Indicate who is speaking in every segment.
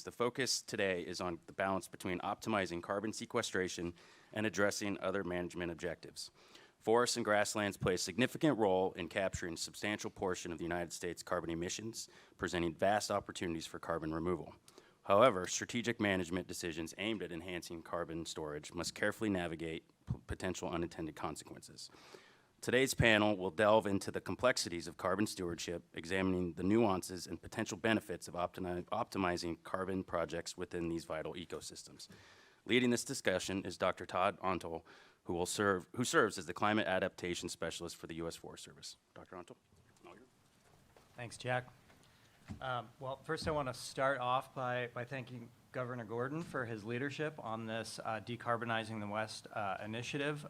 Speaker 1: The focus today is on the balance between optimizing carbon sequestration and addressing other management objectives. Forests and grasslands play a significant role in capturing a substantial portion of the United States carbon emissions, presenting vast opportunities for carbon removal. However, strategic management decisions aimed at enhancing carbon storage must carefully navigate potential unintended consequences. Today's panel will delve into the complexities of carbon stewardship, examining the nuances and potential benefits of optimizing carbon projects within these vital ecosystems. Leading this discussion is Dr. Todd Ontel, who serves as the Climate Adaptation Specialist for the U.S. Forest Service. Dr. Ontel.
Speaker 2: Thanks, Jack. Well, first I want to start off by thanking Governor Gordon for his leadership on this Decarbonizing the West initiative.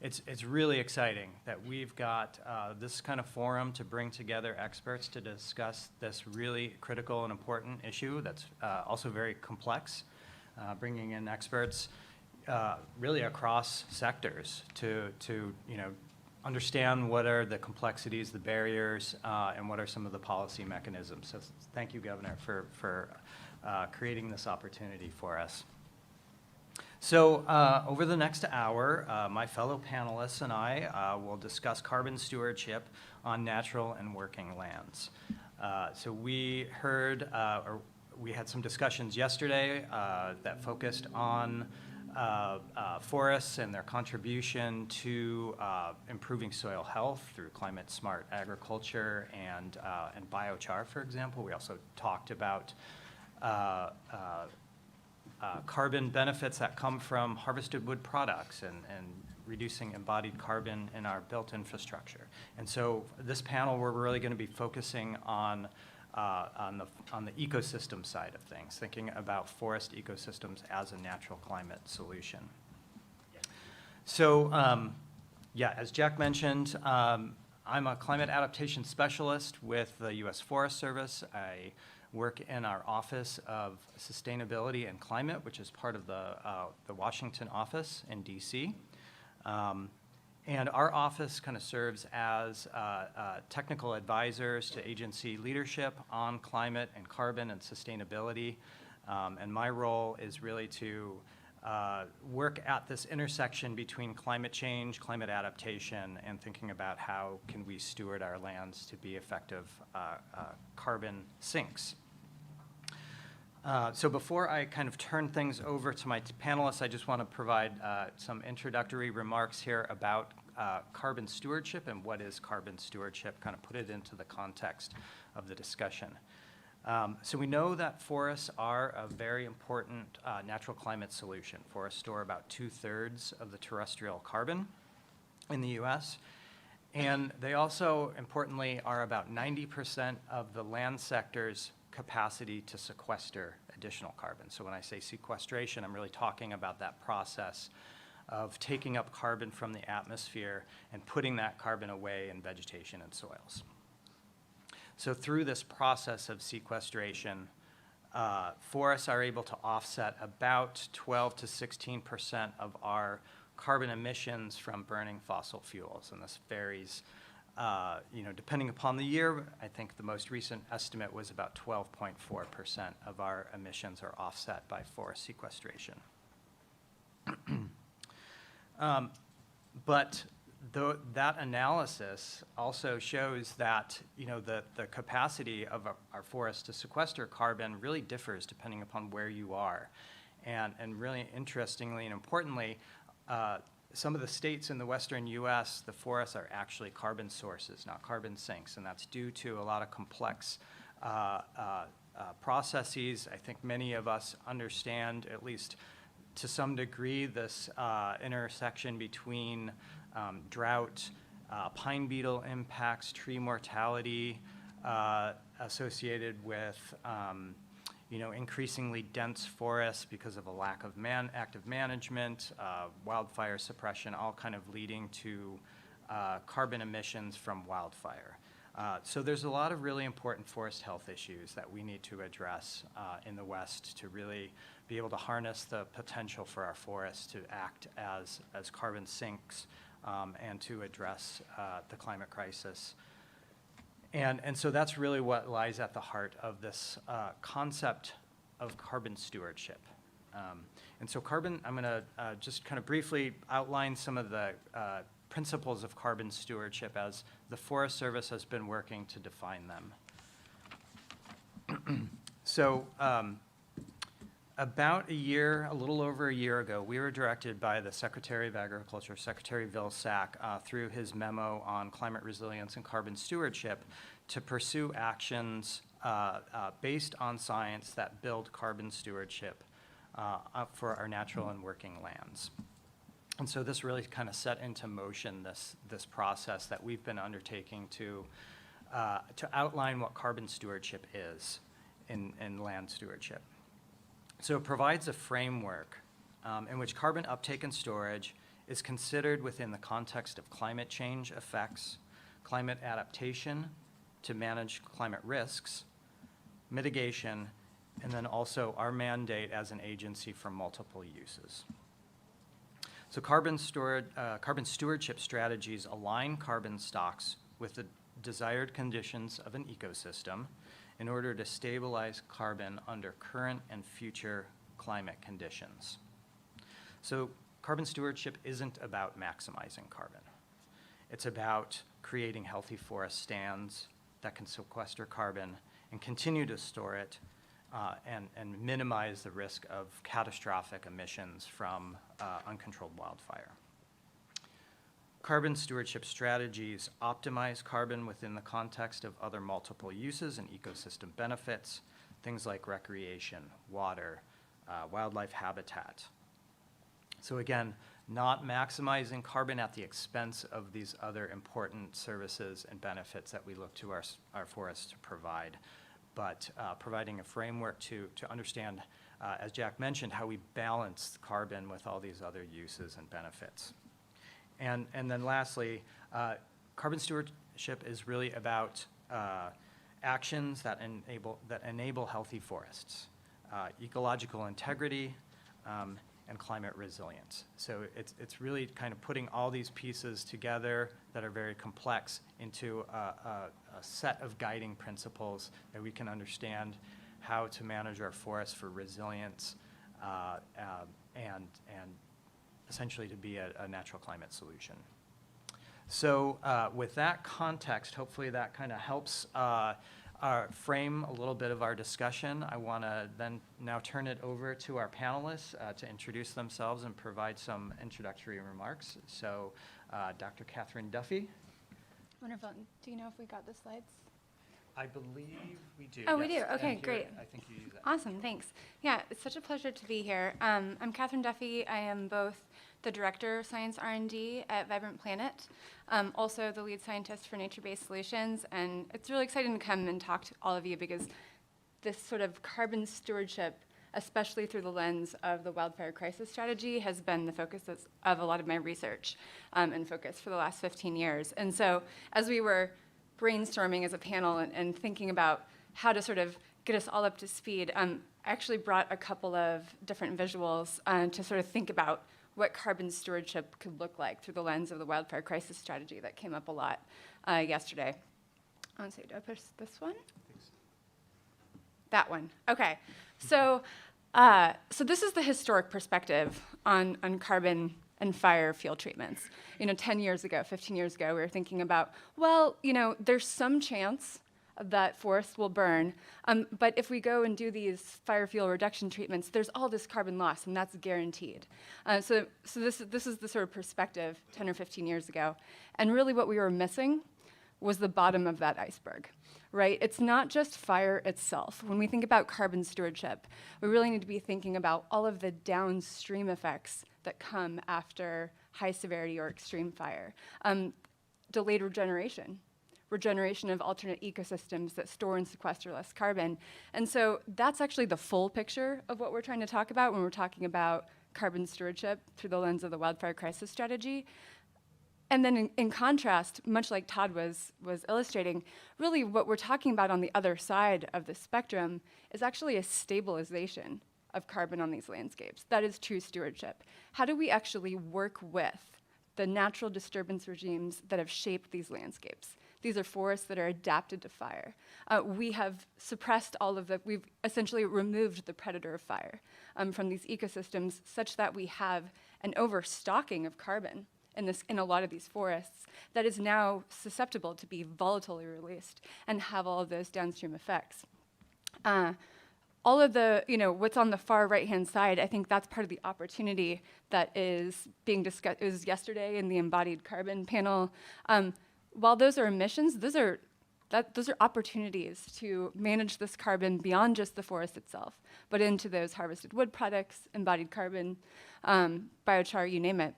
Speaker 2: It's really exciting that we've got this kind of forum to bring together experts to discuss this really critical and important issue that's also very complex, bringing in experts really across sectors to understand what are the complexities, the barriers, and what are some of the policy mechanisms. So thank you, Governor, for creating this opportunity for us. So over the next hour, my fellow panelists and I will discuss carbon stewardship on natural and working lands. So we heard, or we had some discussions yesterday that focused on forests and their contribution to improving soil health through climate-smart agriculture and biochar, for example. We also talked about carbon benefits that come from harvested wood products and reducing embodied carbon in our built infrastructure. And so this panel, we're really going to be focusing on the ecosystem side of things, thinking about forest ecosystems as a natural climate solution. So, yeah, as Jack mentioned, I'm a climate adaptation specialist with the U.S. Forest Service. I work in our Office of Sustainability and Climate, which is part of the Washington office in D.C. And our office kind of serves as technical advisors to agency leadership on climate and carbon and sustainability. And my role is really to work at this intersection between climate change, climate adaptation, and thinking about how can we steward our lands to be effective carbon sinks. So before I kind of turn things over to my panelists, I just want to provide some introductory remarks here about carbon stewardship and what is carbon stewardship, kind of put it into the context of the discussion. So we know that forests are a very important natural climate solution. Forests store about 2/3 of the terrestrial carbon in the U.S., and they also, importantly, are about 90% of the land sector's capacity to sequester additional carbon. So when I say sequestration, I'm really talking about that process of taking up carbon from the atmosphere and putting that carbon away in vegetation and soils. So through this process of sequestration, forests are able to offset about 12 to 16% of our carbon emissions from burning fossil fuels, and this varies depending upon the year. I think the most recent estimate was about 12.4% of our emissions are offset by forest sequestration. But that analysis also shows that the capacity of our forests to sequester carbon really differs depending upon where you are. And really interestingly and importantly, some of the states in the western U.S., the forests are actually carbon sources, not carbon sinks, and that's due to a lot of complex processes. I think many of us understand, at least to some degree, this intersection between drought, pine beetle impacts, tree mortality associated with increasingly dense forests because of a lack of active management, wildfire suppression, all kind of leading to carbon emissions from wildfire. So there's a lot of really important forest health issues that we need to address in the West to really be able to harness the potential for our forests to act as carbon sinks and to address the climate crisis. And so that's really what lies at the heart of this concept of carbon stewardship. And so I'm going to just kind of briefly outline some of the principles of carbon stewardship as the Forest Service has been working to define them. So about a little over a year ago, we were directed by the Secretary of Agriculture, Secretary Vilsack, through his memo on climate resilience and carbon stewardship to pursue actions based on science that build carbon stewardship up for our natural and working lands. And so this really kind of set into motion this process that we've been undertaking to outline what carbon stewardship is in land stewardship. So it provides a framework in which carbon uptake and storage is considered within the context of climate change effects, climate adaptation to manage climate risks, mitigation, and then also our mandate as an agency for multiple uses. So carbon stewardship strategies align carbon stocks with the desired conditions of an ecosystem in order to stabilize carbon under current and future climate conditions. So carbon stewardship isn't about maximizing carbon. It's about creating healthy forest stands that can sequester carbon and continue to store it and minimize the risk of catastrophic emissions from uncontrolled wildfire. Carbon stewardship strategies optimize carbon within the context of other multiple uses and ecosystem benefits, things like recreation, water, wildlife habitat. So again, not maximizing carbon at the expense of these other important services and benefits that we look to our forests to provide, but providing a framework to understand, as Jack mentioned, how we balance carbon with all these other uses and benefits. And then lastly, carbon stewardship is really about actions that enable healthy forests, ecological integrity, and climate resilience. So it's really kind of putting all these pieces together that are very complex into a set of guiding principles that we can understand how to manage our forests for resilience and essentially to be a natural climate solution. So with that context, hopefully that kind of helps frame a little bit of our discussion. I want to then now turn it over to our panelists to introduce themselves and provide some introductory remarks. So Dr. Katharyn Duffy.
Speaker 3: Wonderful. Do you know if we got the slides?
Speaker 2: I believe we do.
Speaker 3: Oh, we
Speaker 2: yes.
Speaker 3: do. Okay,
Speaker 2: And here,
Speaker 3: great.
Speaker 2: I think you use that.
Speaker 3: Awesome, thanks. Yeah, it's such a pleasure to be here. I'm Katharyn Duffy. I am both the Director of Science R&D at Vibrant Planet, also the lead scientist for nature-based solutions, and it's really exciting to come and talk to all of you because this sort of carbon stewardship, especially through the lens of the wildfire crisis strategy, has been the focus of a lot of my research and focus for the last 15 years. And so as we were brainstorming as a panel and thinking about how to sort of get us all up to speed, I actually brought a couple of different visuals to sort of think about what carbon stewardship could look like through the lens of the wildfire crisis strategy that came up a lot yesterday. Let's see, do I push this one? That one. Okay. So this is the historic perspective on carbon and fire field treatments. 10 years ago, 15 years ago, we were thinking about, well, there's some chance that forests will burn, but if we go and do these fire fuel reduction treatments, there's all this carbon loss, and that's guaranteed. So this is the sort of perspective 10 or 15 years ago. And really what we were missing was the bottom of that iceberg, right? It's not just fire itself. When we think about carbon stewardship, we really need to be thinking about all of the downstream effects that come after high severity or extreme fire. Delayed regeneration of alternate ecosystems that store and sequester less carbon. And so that's actually the full picture of what we're trying to talk about when we're talking about carbon stewardship through the lens of the wildfire crisis strategy. And then in contrast, much like Todd was illustrating, really what we're talking about on the other side of the spectrum is actually a stabilization of carbon on these landscapes. That is true stewardship. How do we actually work with the natural disturbance regimes that have shaped these landscapes? These are forests that are adapted to fire. We have suppressed we've essentially removed the predator of fire from these ecosystems such that we have an overstocking of carbon in a lot of these forests that is now susceptible to be volatilely released and have all of those downstream effects. All of the, what's on the far right-hand side, I think that's part of the opportunity that is being discussed. It was yesterday in the embodied carbon panel. While those are emissions, those are opportunities to manage this carbon beyond just the forest itself, but into those harvested wood products, embodied carbon, biochar, you name it.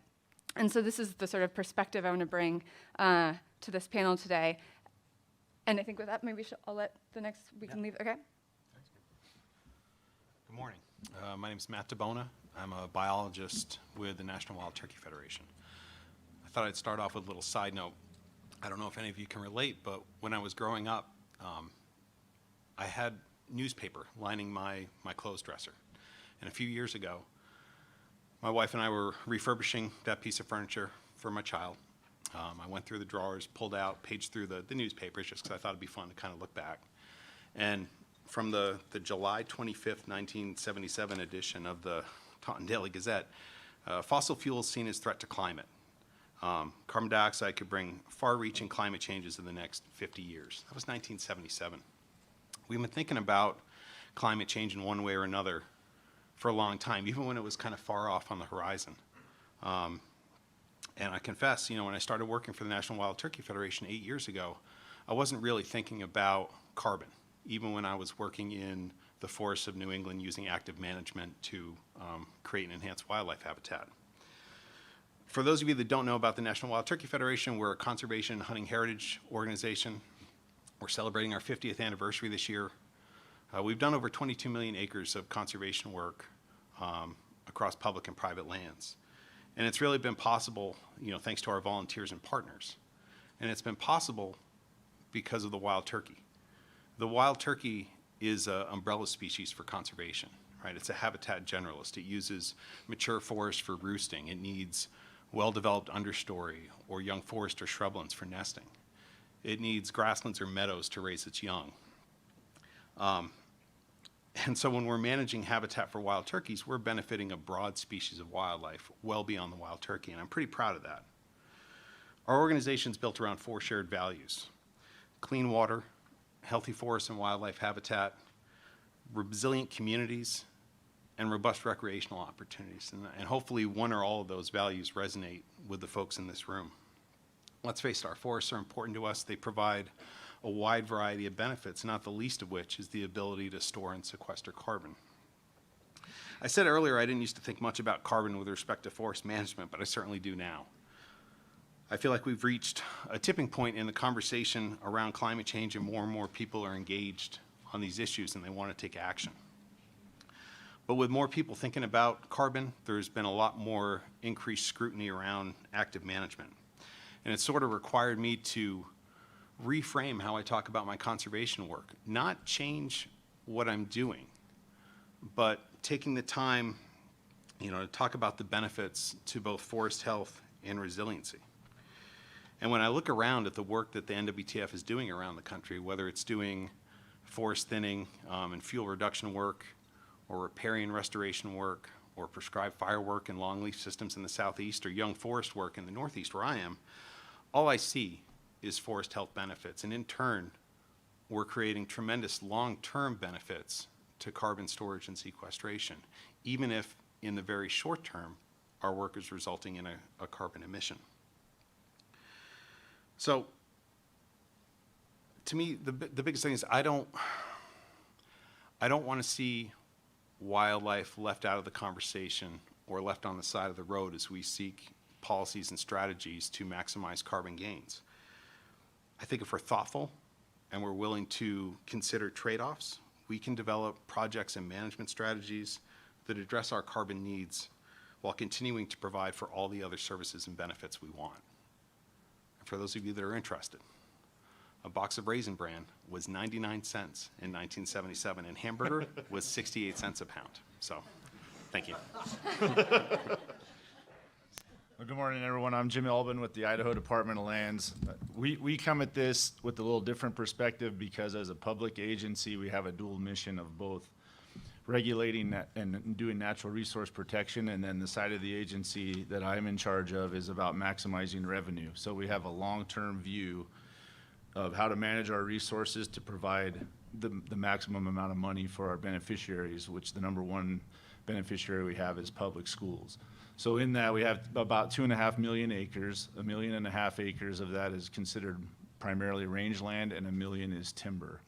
Speaker 3: And so this is the sort of perspective I want to bring to this panel today. And I think with that, maybe I'll let we can leave, okay?
Speaker 4: Good morning. My name is Matt DiBona. I'm a biologist with the National Wild Turkey Federation. I thought I'd start off with a little side note. I don't know if any of you can relate, but when I was growing up, I had newspaper lining my clothes dresser. And a few years ago, my wife and I were refurbishing that piece of furniture for my child. I went through the drawers, pulled out, paged through the newspapers just because I thought it'd be fun to kind of look back. And from the July 25th, 1977 edition of the Taunton Daily Gazette, fossil fuels seen as threat to climate. Carbon dioxide could bring far-reaching climate changes in the next 50 years. That was 1977. We've been thinking about climate change in one way or another for a long time, even when it was kind of far off on the horizon. And I confess, when I started working for the National Wild Turkey Federation 8 years ago, I wasn't really thinking about carbon, even when I was working in the forests of New England using active management to create and enhance wildlife habitat. For those of you that don't know about the National Wild Turkey Federation, we're a conservation and hunting heritage organization. We're celebrating our 50th anniversary this year. We've done over 22 million acres of conservation work across public and private lands. And it's really been possible, thanks to our volunteers and partners. And it's been possible because of the wild turkey. The wild turkey is an umbrella species for conservation, right? It's a habitat generalist. It uses mature forest for roosting. It needs well-developed understory or young forest or shrublands for nesting. It needs grasslands or meadows to raise its young. And so when we're managing habitat for wild turkeys, we're benefiting a broad species of wildlife well beyond the wild turkey, and I'm pretty proud of that. Our organization's built around 4 shared values: clean water, healthy forests and wildlife habitat, resilient communities, and robust recreational opportunities. And hopefully one or all of those values resonate with the folks in this room. Let's face it, our forests are important to us. They provide a wide variety of benefits, not the least of which is the ability to store and sequester carbon. I said earlier I didn't used to think much about carbon with respect to forest management, but I certainly do now. I feel like we've reached a tipping point in the conversation around climate change, and more people are engaged on these issues and they want to take action. But with more people thinking about carbon, there's been a lot more increased scrutiny around active management. And it sort of required me to reframe how I talk about my conservation work, not change what I'm doing, but taking the time, to talk about the benefits to both forest health and resiliency. And when I look around at the work that the NWTF is doing around the country, whether it's doing forest thinning and fuel reduction work, or riparian restoration work, or prescribed fire work in longleaf systems in the southeast, or young forest work in the northeast where I am, all I see is forest health benefits. And in turn, we're creating tremendous long-term benefits to carbon storage and sequestration, even if in the very short term, our work is resulting in a carbon emission. So to me, the biggest thing is I don't want to see wildlife left out of the conversation or left on the side of the road as we seek policies and strategies to maximize carbon gains. I think if we're thoughtful and we're willing to consider trade-offs, we can develop projects and management strategies that address our carbon needs while continuing to provide for all the other services and benefits we want. And for those of you that are interested, a box of Raisin Bran was 99 cents in 1977, and hamburger was 68 cents a pound. So, thank you.
Speaker 5: Well, good morning, everyone. I'm Jim Elbin with the Idaho Department of Lands. We come at this with a little different perspective because as a public agency, we have a dual mission of both regulating and doing natural resource protection, and then the side of the agency that I'm in charge of is about maximizing revenue. So we have a long-term view of how to manage our resources to provide the maximum amount of money for our beneficiaries, which the number one beneficiary we have is public schools. So in that, we have about 2.5 million acres. 1.5 million acres of that is considered primarily rangeland, and 1 million is timber.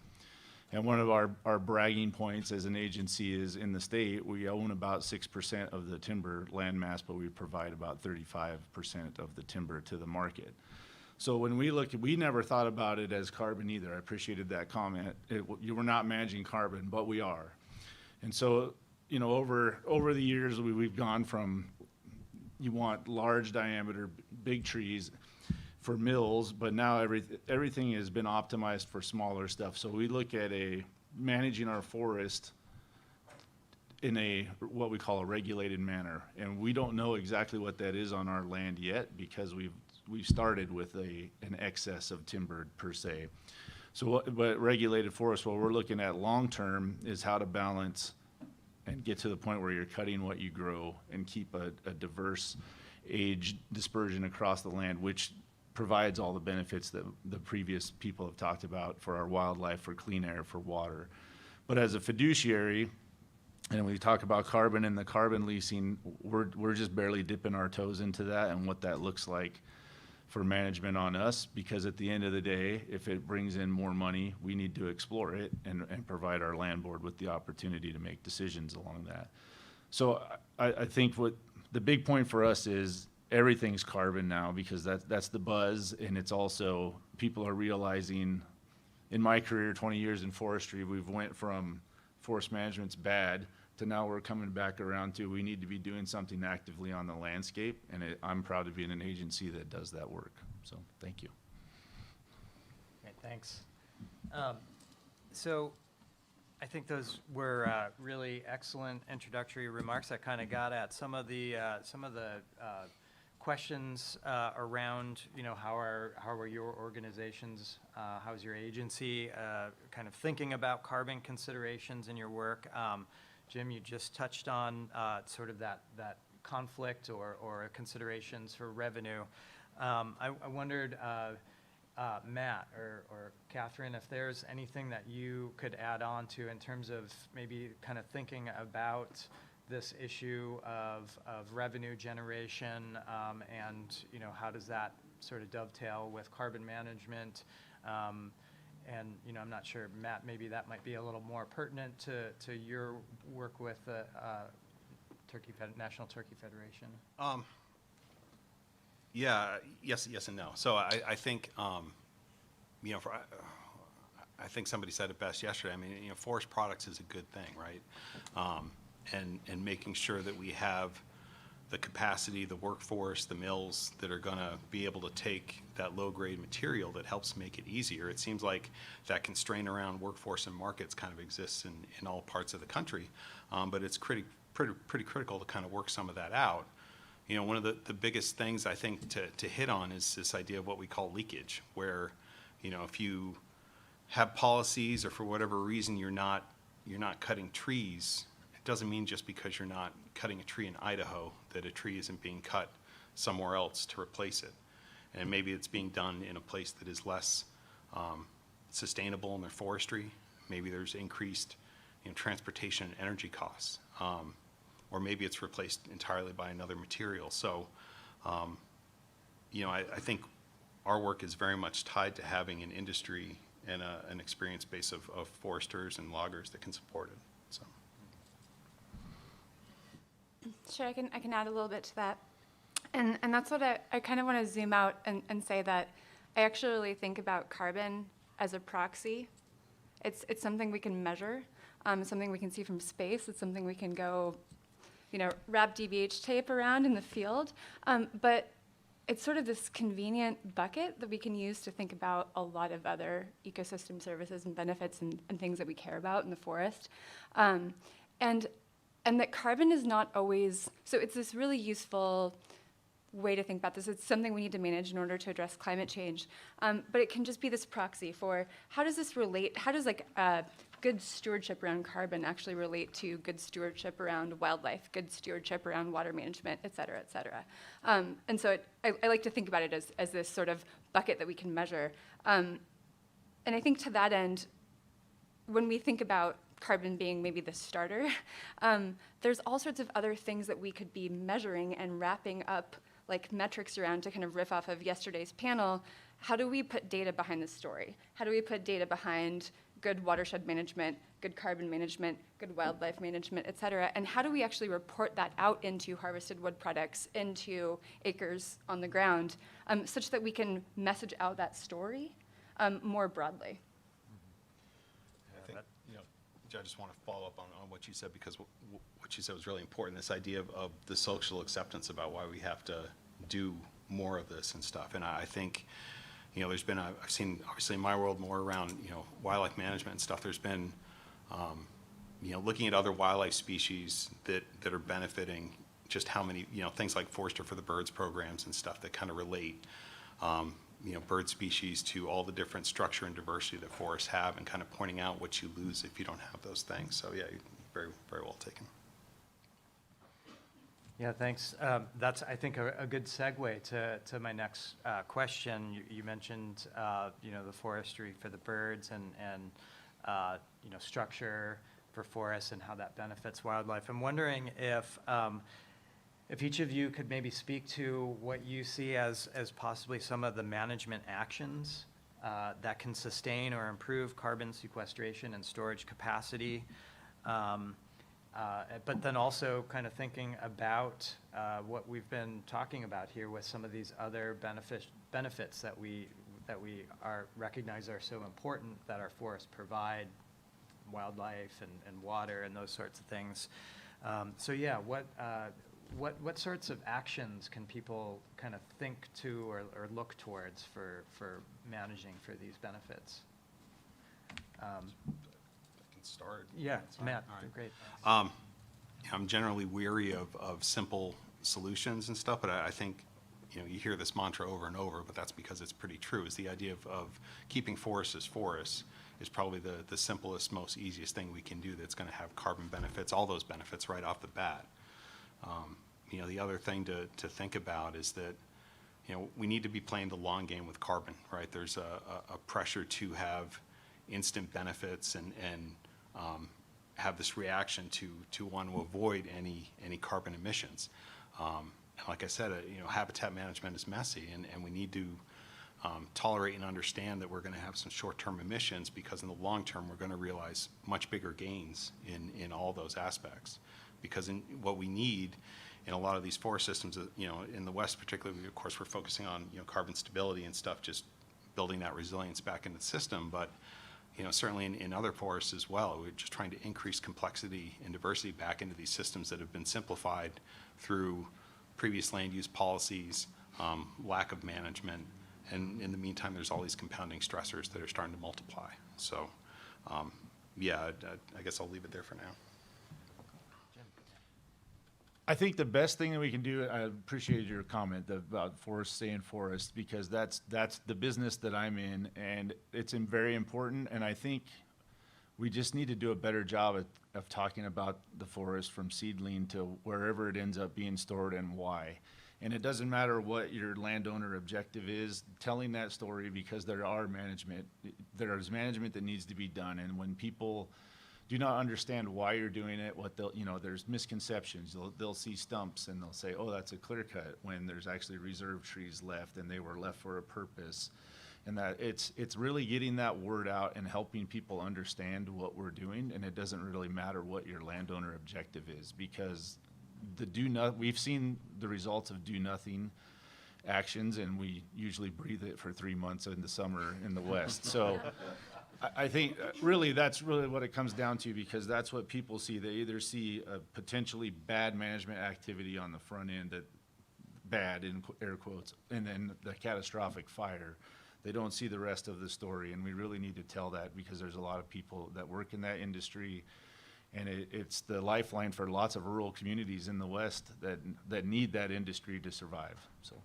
Speaker 5: And one of our bragging points as an agency is in the state, we own about 6% of the timber land mass, but we provide about 35% of the timber to the market. So when we look, we never thought about it as carbon either. I appreciated that comment. You were not managing carbon, but we are. And so, you know, over the years, we've gone from, you want large diameter, big trees for mills, but now everything has been optimized for smaller stuff. So we look at managing our forest in what we call a regulated manner. And we don't know exactly what that is on our land yet because we've started with an excess of timber per se. So but regulated forest, what we're looking at long-term is how to balance and get to the point where you're cutting what you grow and keep a diverse age dispersion across the land, which provides all the benefits that the previous people have talked about for our wildlife, for clean air, for water. But as a fiduciary, and we talk about carbon and the carbon leasing, we're just barely dipping our toes into that and what that looks like for management on us, because at the end of the day, if it brings in more money, we need to explore it and provide our land board with the opportunity to make decisions along that. So I think what the big point for us is everything's carbon now, because that's the buzz, and it's also, people are realizing, in my career, 20 years in forestry, we've went from forest management's bad to now we're coming back around to we need to be doing something actively on the landscape, and I'm proud to be in an agency that does that work. So thank you.
Speaker 2: Great, thanks. So I think those were really excellent introductory remarks that kind of got at some of the questions around, you know, how are your organizations, how's your agency kind of thinking about carbon considerations in your work. Jim, you just touched on sort of that conflict or considerations for revenue. I wondered, Matt or Katharyn, if there's anything that you could add on to in terms of maybe kind of thinking about this issue of revenue generation, and, you know, how does that sort of dovetail with carbon management? And, you know, I'm not sure, Matt, maybe that might be a little more pertinent to your work with the National Turkey Federation.
Speaker 4: Yeah, yes and no. So I think, you know, I think somebody said it best yesterday. I mean, you know, forest products is a good thing, right? And making sure that we have the capacity, the workforce, the mills that are going to be able to take that low-grade material that helps make it easier. It seems like that constraint around workforce and markets kind of exists in all parts of the country, but it's pretty critical to kind of work some of that out. You know, one of the biggest things I think to hit on is this idea of what we call leakage, where, you know, if you have policies or for whatever reason you're not cutting trees, it doesn't mean just because you're not cutting a tree in Idaho that a tree isn't being cut somewhere else to replace it. And maybe it's being done in a place that is less sustainable in their forestry. Maybe there's increased, you know, transportation and energy costs. Or maybe it's replaced entirely by another material. So, you know, I think our work is very much tied to having an industry and an experience base of foresters and loggers that can support it. So.
Speaker 3: Sure, I can add a little bit to that. And that's what I kind of want to zoom out and say that I actually think about carbon as a proxy. It's something we can measure, it's something we can see from space, it's something we can go, you know, wrap DBH tape around in the field. But it's sort of this convenient bucket that we can use to think about a lot of other ecosystem services and benefits and things that we care about in the forest. And that carbon is not always, so it's this really useful way to think about this. It's something we need to manage in order to address climate change. But it can just be this proxy for how does this relate, how does like good stewardship around carbon actually relate to good stewardship around wildlife, good stewardship around water management, et cetera, et cetera. And so I like to think about it as this sort of bucket that we can measure. And I think to that end, when we think about carbon being maybe the starter, there's all sorts of other things that we could be measuring and wrapping up like metrics around to kind of riff off of yesterday's panel. How do we put data behind the story? How do we put data behind good watershed management, good carbon management, good wildlife management, et cetera? And how do we actually report that out into harvested wood products, into acres on the ground, such that we can message out that story more broadly?
Speaker 4: I think, I just want to follow up on what you said, because what you said was really important, this idea of the social acceptance about why we have to do more of this and stuff. And I think, there's been, I've seen, obviously in my world, more around, wildlife management and stuff. There's been, looking at other wildlife species that are benefiting, just how many, things like Forester for the Birds programs and stuff that kind of relate, bird species to all the different structure and diversity that forests have, and kind of pointing out what you lose if you don't have those things. So yeah, very, very well taken.
Speaker 2: Yeah, thanks. That's, I think, a good segue to my next question. You mentioned, the forestry for the birds and structure for forests and how that benefits wildlife. I'm wondering if each of you could maybe speak to what you see as possibly some of the management actions that can sustain or improve carbon sequestration and storage capacity. But then also kind of thinking about what we've been talking about here with some of these other benefits that we recognize are so important that our forests provide, wildlife and water and those sorts of things. So yeah, what sorts of actions can people kind of think to or look towards for managing for these benefits?
Speaker 4: Start.
Speaker 2: Yeah, Matt,
Speaker 4: All right.
Speaker 2: great.
Speaker 4: I'm generally weary of simple solutions and stuff, but I think, you hear this mantra over and over, but that's because it's pretty true, is the idea of keeping forests as forests is probably the simplest, most easiest thing we can do that's going to have carbon benefits, all those benefits right off the bat. The other thing to think about is that, we need to be playing the long game with carbon, right? There's a pressure to have instant benefits and have this reaction to want to avoid any carbon emissions. And like I said, habitat management is messy, and we need to tolerate and understand that we're going to have some short-term emissions, because in the long term we're going to realize much bigger gains in all those aspects. Because what we need in a lot of these forest systems, in the West particularly, of course we're focusing on carbon stability and stuff, just building that resilience back into the system, but certainly in other forests as well, we're just trying to increase complexity and diversity back into these systems that have been simplified through previous land use policies, lack of management, and in the meantime, there's all these compounding stressors that are starting to multiply. So, yeah, I guess I'll leave it there for now.
Speaker 5: I think the best thing that we can do, I appreciate your comment about forest staying forest, because that's the business that I'm in, and it's very important. And I think we just need to do a better job of talking about the forest from seedling to wherever it ends up being stored and why. And it doesn't matter what your landowner objective is, telling that story, because there's management that needs to be done. And when people do not understand why you're doing it, there's misconceptions. They'll see stumps and they'll say, oh, that's a clear cut, when there's actually reserve trees left and they were left for a purpose. And that it's really getting that word out and helping people understand what we're doing. And it doesn't really matter what your landowner objective is, because we've seen the results of do nothing actions, and we usually breathe it for 3 months in the summer in the West. So I think really that's really what it comes down to, because that's what people see. They either see a potentially bad management activity on the front end, that bad in air quotes, and then the catastrophic fire. They don't see the rest of the story, and we really need to tell that, because there's a lot of people that work in that industry, And it's the lifeline for lots of rural communities in the West that need that industry to survive, so.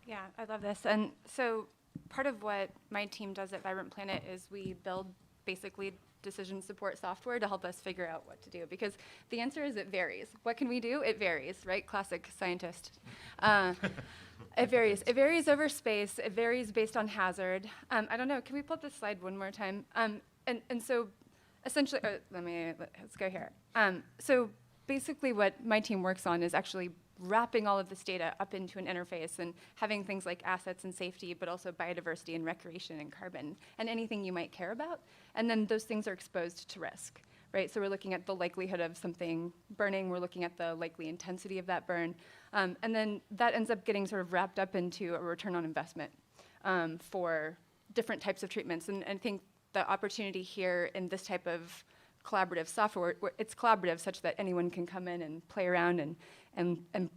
Speaker 3: Yeah, I love this. And so part of what my team does at Vibrant Planet is we build basically decision support software to help us figure out what to do, because the answer is it varies. What can we do? It varies, right? Classic scientist. It varies. It varies over space. It varies based on hazard. I don't know. Can we pull up this slide one more time? And so essentially, let's go here. So basically what my team works on is actually wrapping all of this data up into an interface and having things like assets and safety, but also biodiversity and recreation and carbon and anything you might care about. And then those things are exposed to risk, right? So we're looking at the likelihood of something burning. We're looking at the likely intensity of that burn. And then that ends up getting sort of wrapped up into a return on investment for different types of treatments. And I think the opportunity here in this type of collaborative software, it's collaborative such that anyone can come in and play around and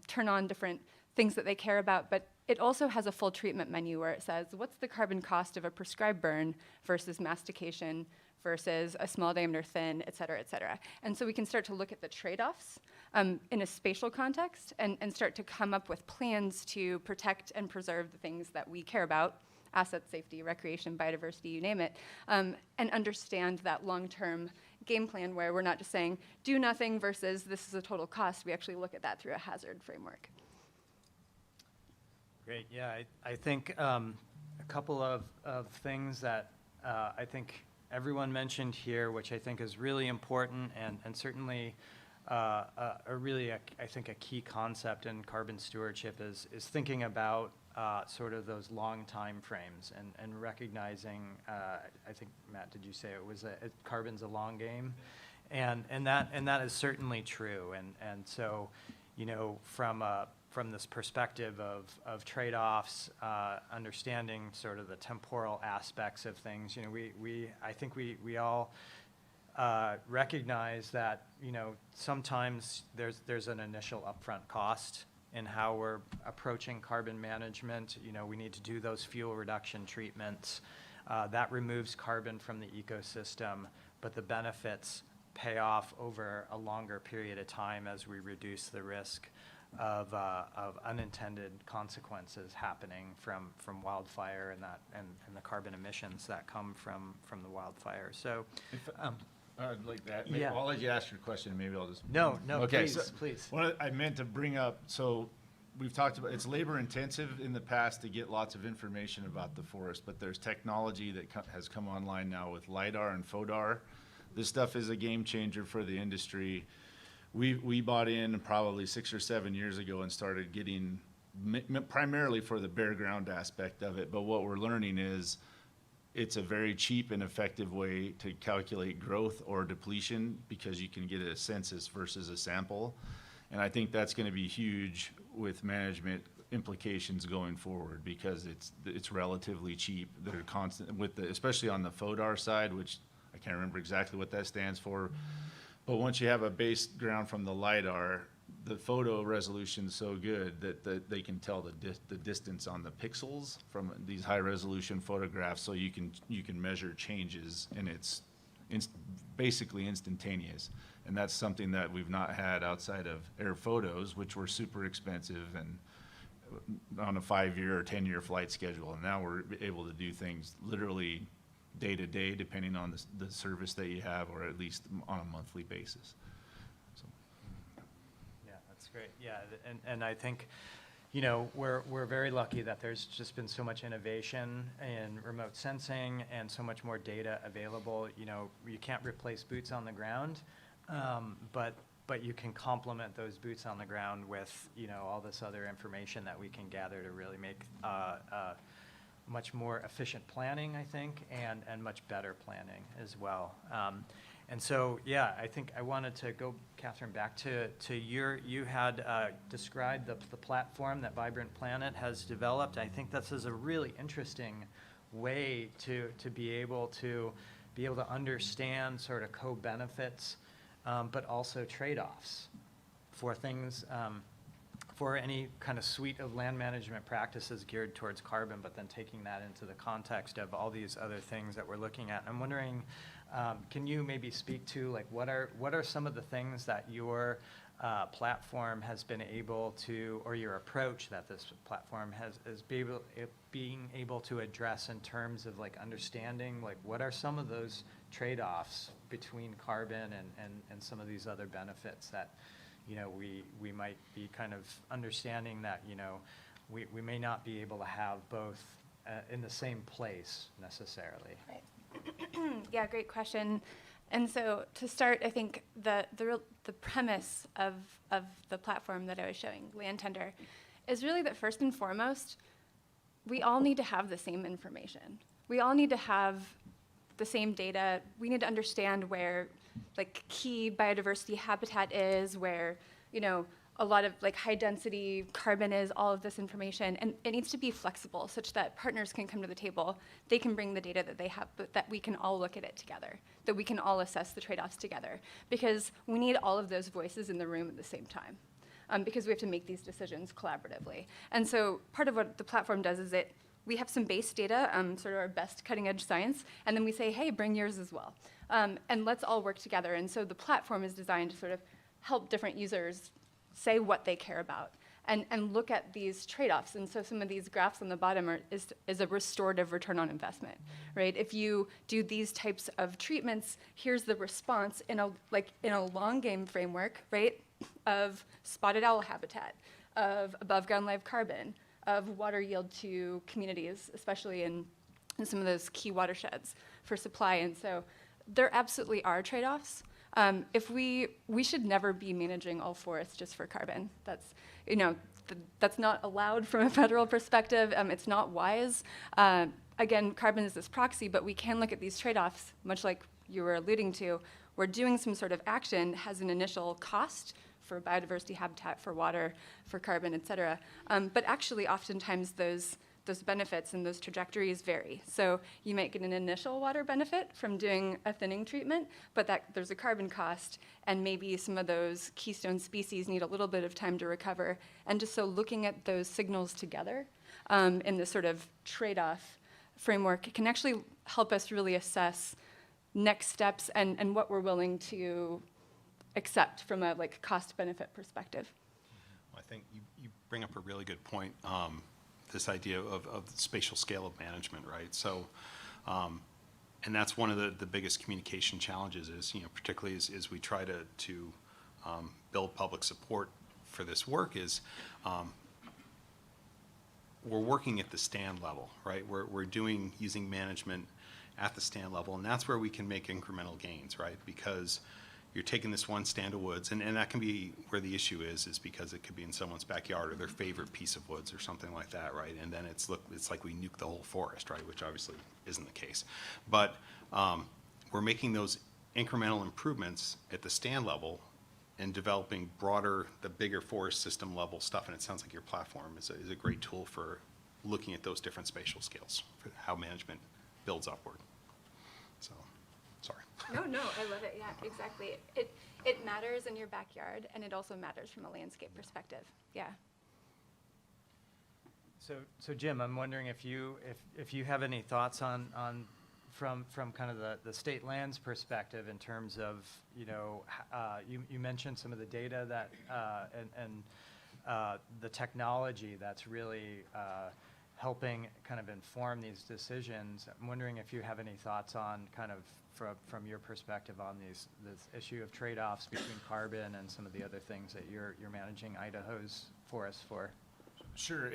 Speaker 3: turn on different things that they care about, but it also has a full treatment menu where it says, what's the carbon cost of a prescribed burn versus mastication versus a small diameter thin, et cetera, et cetera. And so we can start to look at the trade-offs in a spatial context and start to come up with plans to protect and preserve the things that we care about, asset safety, recreation, biodiversity, you name it, and understand that long-term game plan where we're not just saying, do nothing versus this is a total cost. We actually look at that through a hazard framework.
Speaker 2: Great, yeah, I think a couple of things that I think everyone mentioned here, which I think is really important and certainly I think a key concept in carbon stewardship is thinking about sort of those long time frames and recognizing, I think, Matt, did you say it was carbon's a long game? And that is certainly true. And so, you know, from this perspective of trade-offs, understanding sort of the temporal aspects of things, you know, I think we all recognize that, you know, sometimes there's an initial upfront cost in how we're approaching carbon management. You know, we need to do those fuel reduction treatments. That removes carbon from the ecosystem, but the benefits pay off over a longer period of time as we reduce the risk of unintended consequences happening from wildfire and the carbon emissions that come from the wildfire. So,
Speaker 5: I'd like that.
Speaker 2: Yeah.
Speaker 5: I'll let you ask your question. Maybe I'll just.
Speaker 2: No,
Speaker 5: Okay,
Speaker 2: please,
Speaker 5: so
Speaker 2: please.
Speaker 5: What I meant to bring up, so we've talked about, it's labor intensive in the past to get lots of information about the forest, but there's technology that has come online now with LiDAR and FODAR. This stuff is a game changer for the industry. We bought in probably 6 or 7 years ago and started getting primarily for the bare ground aspect of it, but what we're learning is it's a very cheap and effective way to calculate growth or depletion because you can get a census versus a sample. And I think that's going to be huge with management implications going forward because it's relatively cheap. They're constant with especially on the FODAR side, which I can't remember exactly what that stands for. But once you have a base ground from the LiDAR, the photo resolution is so good that they can tell the distance on the pixels from these high resolution photographs, so you can measure changes, and it's basically instantaneous. And that's something that we've not had outside of air photos, which were super expensive and on a 5-year or 10-year flight schedule. And now we're able to do things literally day to day, depending on the service that you have, or at least on a monthly basis.
Speaker 2: Great, yeah, and I think, you know, we're very lucky that there's just been so much innovation in remote sensing and so much more data available. You know, you can't replace boots on the ground, but you can complement those boots on the ground with, you know, all this other information that we can gather to really make much more efficient planning, I think, and much better planning as well. And so, yeah, I think I wanted to go, Katharyn, back to you had described the platform that Vibrant Planet has developed. I think this is a really interesting way to be able to understand sort of co-benefits, but also trade-offs for things for any kind of suite of land management practices geared towards carbon, but then taking that into the context of all these other things that we're looking at. I'm wondering, can you maybe speak to like what are some of the things that your platform has been able to, or your approach that this platform is being able to address in terms of like understanding like what are some of those trade-offs between carbon and some of these other benefits that, you know, we might be kind of understanding that, you know, we may not be able to have both in the same place necessarily.
Speaker 3: Right. Yeah, great question. And so to start, I think the premise of the platform that I was showing, Land Tender, is really that first and foremost, we all need to have the same information. We all need to have the same data. We need to understand where like key biodiversity habitat is, where, you know, a lot of like high density carbon is, all of this information. And it needs to be flexible such that partners can come to the table. They can bring the data that they have, but that we can all look at it together, that we can all assess the trade-offs together. Because we need all of those voices in the room at the same time. Because we have to make these decisions collaboratively. And so part of what the platform does is we have some base data, sort of our best cutting edge science, and then we say, hey, bring yours as well. And let's all work together. And so the platform is designed to sort of help different users say what they care about and look at these trade-offs. And so some of these graphs on the bottom is a restorative return on investment, right? If you do these types of treatments, here's the response in a long game framework, right? Of spotted owl habitat, of above ground live carbon, of water yield to communities, especially in some of those key watersheds for supply. And so there absolutely are trade-offs. If we should never be managing all forests just for carbon. That's, you know, that's not allowed from a federal perspective. It's not wise. Again, carbon is this proxy, but we can look at these trade-offs, much like you were alluding to, where doing some sort of action has an initial cost for biodiversity habitat, for water, for carbon, et cetera. But actually, oftentimes, those benefits and those trajectories vary. So you might get an initial water benefit from doing a thinning treatment, but there's a carbon cost, and maybe some of those keystone species need a little bit of time to recover. And just so looking at those signals together in this sort of trade-off framework can actually help us really assess next steps and what we're willing to accept from a like cost-benefit perspective.
Speaker 4: I think you bring up a really good point. This idea of the spatial scale of management, right? So, and that's one of the biggest communication challenges is, you know, particularly as we try to build public support for this work is we're working at the stand level, right? We're using management at the stand level, and that's where we can make incremental gains, right? Because you're taking this one stand of woods, and that can be where the issue is because it could be in someone's backyard or their favorite piece of woods or something like that, right? And then it's like we nuke the whole forest, right? Which obviously isn't the case. But we're making those incremental improvements at the stand level and developing the bigger forest system level stuff. And it sounds like your platform is a great tool for looking at those different spatial scales for how management builds upward. So, sorry.
Speaker 3: No, I love it. Yeah, exactly. It matters in your backyard, and it also matters from a landscape perspective. Yeah.
Speaker 2: So Jim, I'm wondering if you have any thoughts on from kind of the state lands perspective in terms of, you know, you mentioned some of the data that and the technology that's really helping kind of inform these decisions. I'm wondering if you have any thoughts on kind of from your perspective on this issue of trade-offs between carbon and some of the other things that you're managing Idaho's forests for.
Speaker 5: Sure.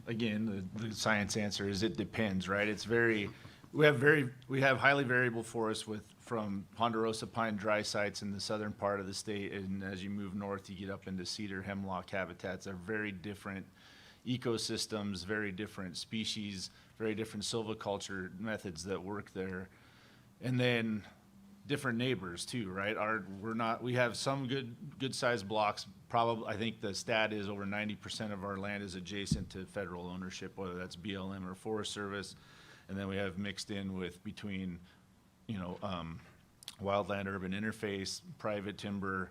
Speaker 5: Again, the science answer is it depends, right? We have highly variable forests from ponderosa pine dry sites in the southern part of the state, and as you move north, you get up into cedar hemlock habitats. They're very different ecosystems, very different species, very different silviculture methods that work there, and then different neighbors too, right? We have some good sized blocks. Probably, I think the stat is over 90% of our land is adjacent to federal ownership, whether that's BLM or Forest Service. And then we have mixed in between, you know, wildland urban interface, private timber,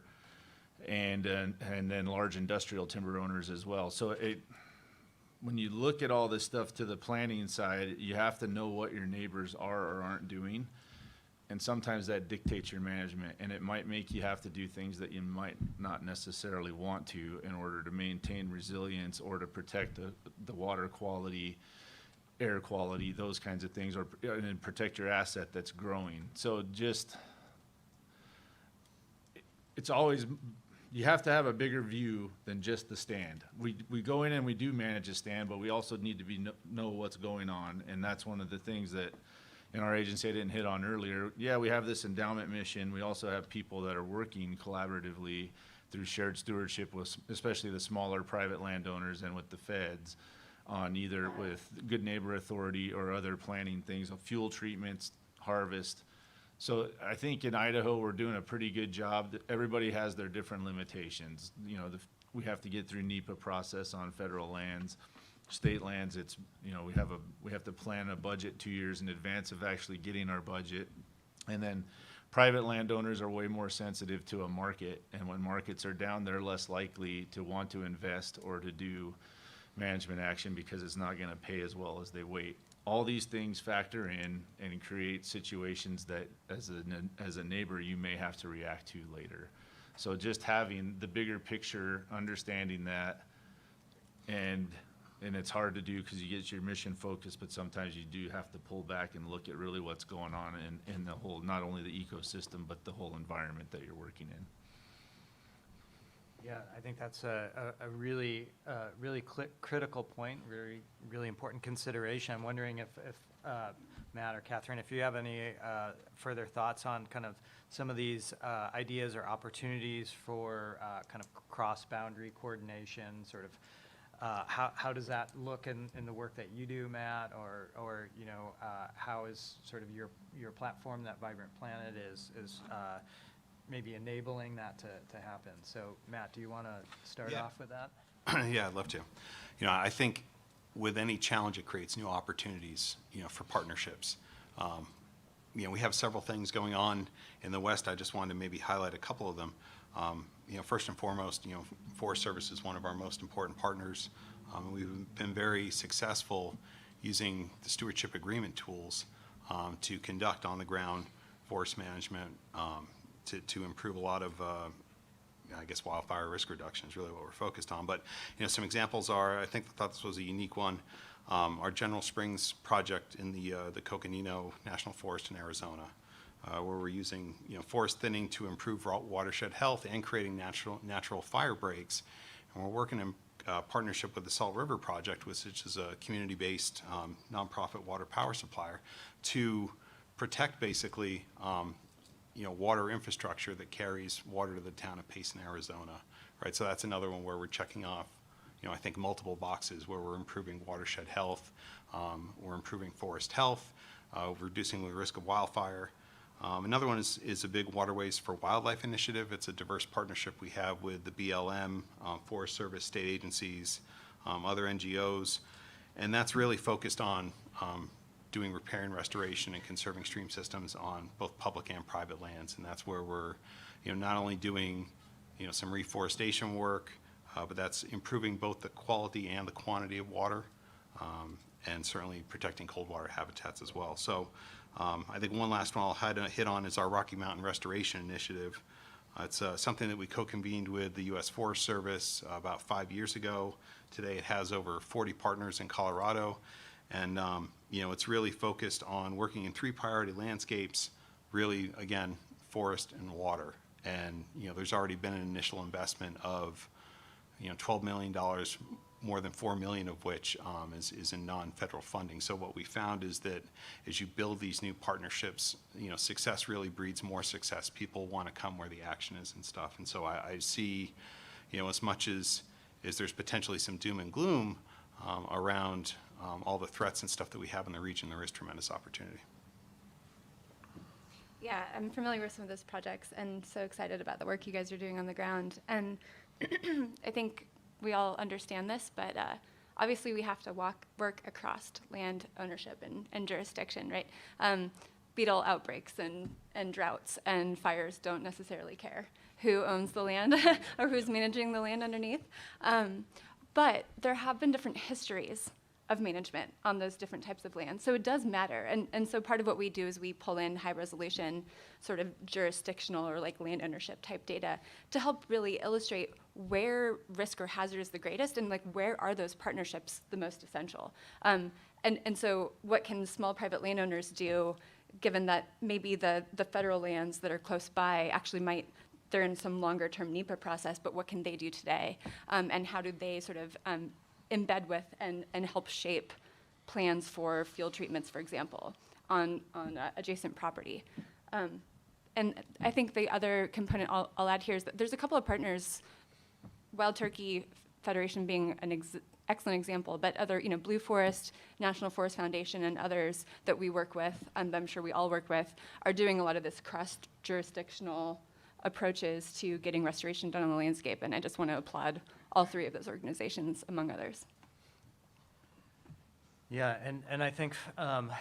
Speaker 5: and then large industrial timber owners as well. So when you look at all this stuff to the planning side, you have to know what your neighbors are or aren't doing. And sometimes that dictates your management, and it might make you have to do things that you might not necessarily want to in order to maintain resilience or to protect the water quality, air quality, those kinds of things, and protect your asset that's growing. So it's always, you have to have a bigger view than just the stand. We go in and we do manage a stand, but we also need to know what's going on, and that's one of the things that in our agency I didn't hit on earlier. Yeah, we have this endowment mission. We also have people that are working collaboratively through shared stewardship with especially the smaller private landowners and with the feds on either with Good Neighbor Authority or other planning things, fuel treatments, harvest. So I think in Idaho, we're doing a pretty good job. Everybody has their different limitations. You know, we have to get through NEPA process on federal lands. State lands, it's, you know, we have to plan a budget 2 years in advance of actually getting our budget. And then private landowners are way more sensitive to a market, and when markets are down, they're less likely to want to invest or to do management action because it's not gonna pay as well as they wait. All these things factor in and create situations that as a neighbor, you may have to react to later. So just having the bigger picture, understanding that, and it's hard to do because you get your mission focused, but sometimes you do have to pull back and look at really what's going on in the whole, not only the ecosystem, but the whole environment that you're working in.
Speaker 2: Yeah, I think that's a really critical point, really important consideration. I'm wondering if Matt or Katharyn, if you have any further thoughts on kind of some of these ideas or opportunities for kind of cross-boundary coordination, sort of how does that look in the work that you do, Matt, or you know, how is sort of your platform, that Vibrant Planet, is maybe enabling that to happen? So Matt, do you want to start off with that?
Speaker 4: Yeah, I'd love to. You know, I think with any challenge, it creates new opportunities, you know, for partnerships. You know, we have several things going on in the West. I just wanted to maybe highlight a couple of them. You know, first and foremost, you know, Forest Service is one of our most important partners. We've been very successful using the stewardship agreement tools to conduct on-the-ground forest management to improve a lot of, I guess, wildfire risk reduction is really what we're focused on. But, you know, some examples are, I thought this was a unique one, our General Springs project in the Coconino National Forest in Arizona. Where we're using, you know, forest thinning to improve watershed health and creating natural fire breaks. And we're working in partnership with the Salt River Project, which is a community-based nonprofit water power supplier, to protect basically, you know, water infrastructure that carries water to the town of Payson, Arizona. Right, so that's another one where we're checking off, you know, I think multiple boxes where we're improving watershed health, we're improving forest health, reducing the risk of wildfire. Another one is a big Waterways for Wildlife initiative. It's a diverse partnership we have with the BLM, Forest Service, state agencies, other NGOs, and that's really focused on doing repair and restoration and conserving stream systems on both public and private lands. And that's where we're, you know, not only doing, you know, some reforestation work, but that's improving both the quality and the quantity of water, and certainly protecting cold water habitats as well. So. I think one last one I'll hit on is our Rocky Mountain Restoration Initiative. It's something that we co-convened with the U.S. Forest Service about 5 years ago. Today it has over 40 partners in Colorado. And, you know, it's really focused on working in 3 priority landscapes, really, again, forest and water. And, you know, there's already been an initial investment of, you know, $12 million, more than $4 million of which is in non-federal funding. So what we found is that as you build these new partnerships, you know, success really breeds more success. People want to come where the action is and stuff. And so I see, you know, as much as there's potentially some doom and gloom around all the threats and stuff that we have in the region, there is tremendous opportunity.
Speaker 3: Yeah, I'm familiar with some of those projects and so excited about the work you guys are doing on the ground. And I think we all understand this, but obviously we have to work across land ownership and jurisdiction, right? Beetle outbreaks and droughts and fires don't necessarily care. who owns the land or who's managing the land underneath. But there have been different histories of management on those different types of land. So it does matter. And so part of what we do is we pull in high resolution sort of jurisdictional or like land ownership type data to help really illustrate where risk or hazard is the greatest and like where are those partnerships the most essential. And so what can small private landowners do given that maybe the federal lands that are close by actually they're in some longer term NEPA process, but what can they do today? And how do they sort of embed with and help shape plans for field treatments, for example, on adjacent property. And I think the other component I'll add here is that there's a couple of partners, Wild Turkey Federation being an excellent example, but other, Blue Forest, National Forest Foundation, and others that we work with, and I'm sure we all work with, are doing a lot of this cross-jurisdictional approaches to getting restoration done on the landscape, and I just want to applaud all three of those organizations, among others.
Speaker 2: Yeah, and I think, from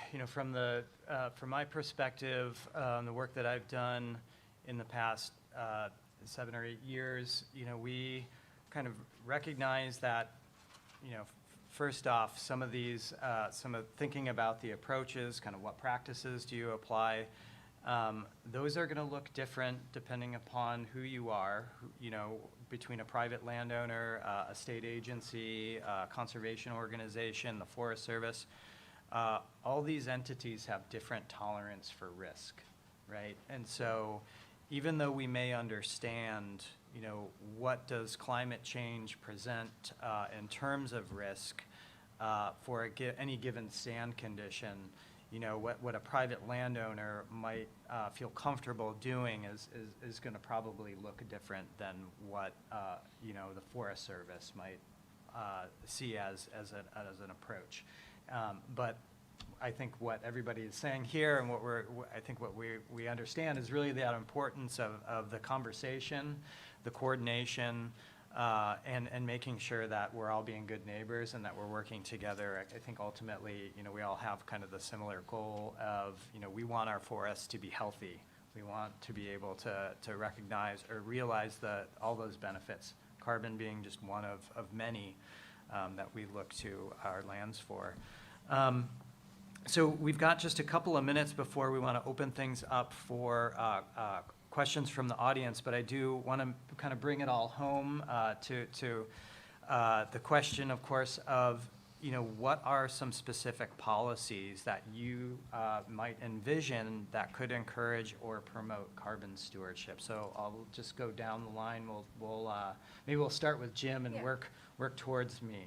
Speaker 2: my perspective, the work that I've done in the past 7 or 8 years, we kind of recognize that, first off, some of thinking about the approaches, kind of what practices do you apply, those are going to look different depending upon who you are, between a private landowner, a state agency, a conservation organization, the Forest Service. All these entities have different tolerance for risk, right? And so even though we may understand, what does climate change present in terms of risk for any given sand condition, what a private landowner might feel comfortable doing is going to probably look different than what the Forest Service might see as an approach. But I think what everybody is saying here, and what we understand is really that importance of the conversation, the coordination, and making sure that we're all being good neighbors and that we're working together. I think ultimately, we all have kind of the similar goal of, we want our forests to be healthy. We want to be able to recognize or realize all those benefits, carbon being just one of many that we look to our lands for. So we've got just a couple of minutes before we want to open things up for questions from the audience, but I do want to kind of bring it all home to the question, of course, of what are some specific policies that you might envision that could encourage or promote carbon stewardship. So I'll just go down the line. Maybe we'll start with Jim and work towards me.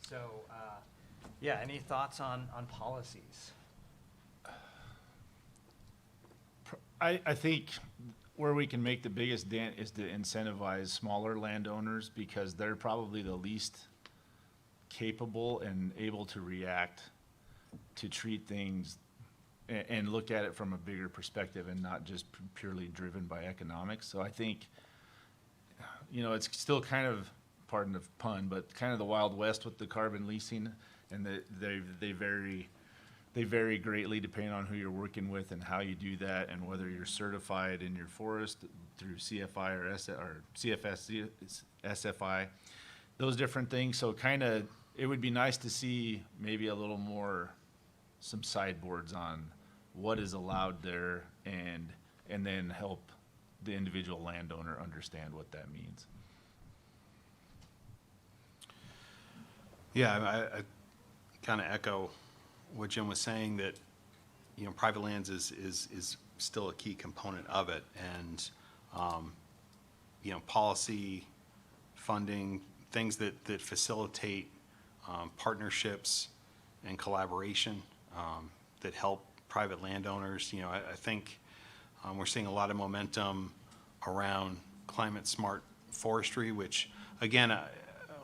Speaker 2: So any thoughts on policies?
Speaker 5: I think where we can make the biggest dent is to incentivize smaller landowners because they're probably the least capable and able to react to treat things and look at it from a bigger perspective and not just purely driven by economics. So I think, it's still kind of, pardon the pun, but kind of the Wild West with the carbon leasing, and they vary greatly depending on who you're working with and how you do that, and whether you're certified in your forest through CFI or CFS, SFI, those different things. So it would be nice to see maybe a little more, some sideboards on what is allowed there, and then help the individual landowner understand what that means.
Speaker 4: Yeah, I kind of echo what Jim was saying, that private lands is still a key component of it, and policy, funding, things that facilitate partnerships and collaboration that help private landowners. I think we're seeing a lot of momentum around climate smart forestry, which again, a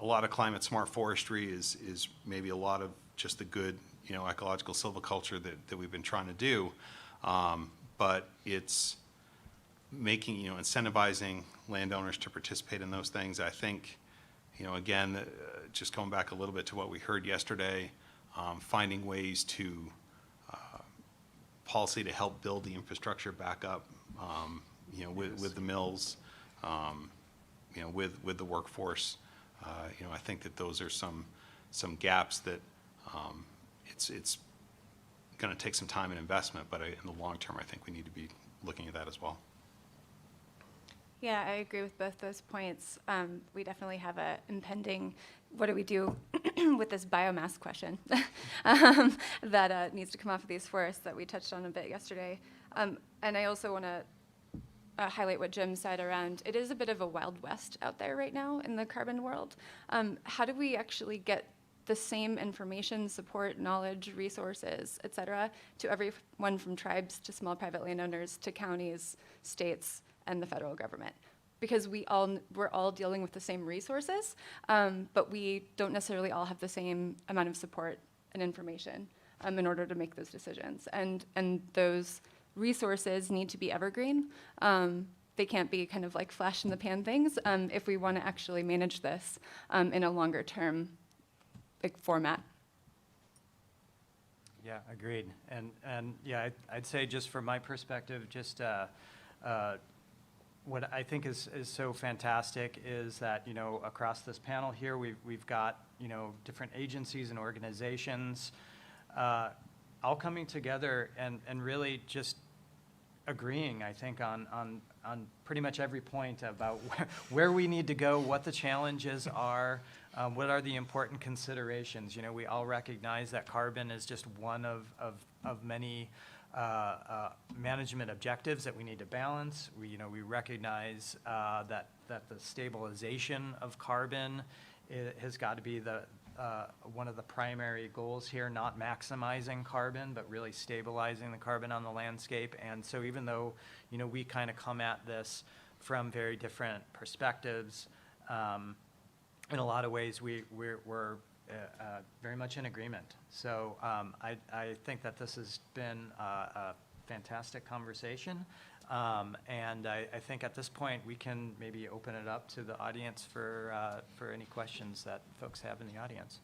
Speaker 4: lot of climate smart forestry is maybe a lot of just the good ecological silviculture that we've been trying to do, but it's making, incentivizing landowners to participate in those things. I think, again, just going back a little bit to what we heard yesterday, finding ways to policy to help build the infrastructure back up, with the mills, you know, with the workforce. You know, I think that those are some gaps that it's going to take some time and investment, but in the long term, I think we need to be looking at that as well.
Speaker 3: Yeah, I agree with both those points. We definitely have a impending, what do we do with this biomass question that needs to come off of these forests that we touched on a bit yesterday. And I also want to highlight what Jim said around, it is a bit of a Wild West out there right now in the carbon world. How do we actually get the same information, support, knowledge, resources, et cetera, to everyone from tribes to small private landowners to counties, states, and the federal government? Because we're all dealing with the same resources, but we don't necessarily all have the same amount of support and information in order to make those decisions. And those resources need to be evergreen. They can't be kind of like flash in the pan things if we want to actually manage this in a longer term format.
Speaker 2: Yeah, agreed. And yeah, I'd say just from my perspective, just what I think is so fantastic is that, you know, across this panel here, we've got, you know, different agencies and organizations all coming together and really just agreeing, I think, on pretty much every point about where we need to go, what the challenges are, what are the important considerations. You know, we all recognize that carbon is just one of many management objectives that we need to balance. We recognize that the stabilization of carbon has got to be one of the primary goals here, not maximizing carbon, but really stabilizing the carbon on the landscape. And so even though, you know, we kind of come at this from very different perspectives, in a lot of ways we're very much in agreement. So I think that this has been a fantastic conversation. And I think at this point we can maybe open it up to the audience for any questions that folks have in the audience.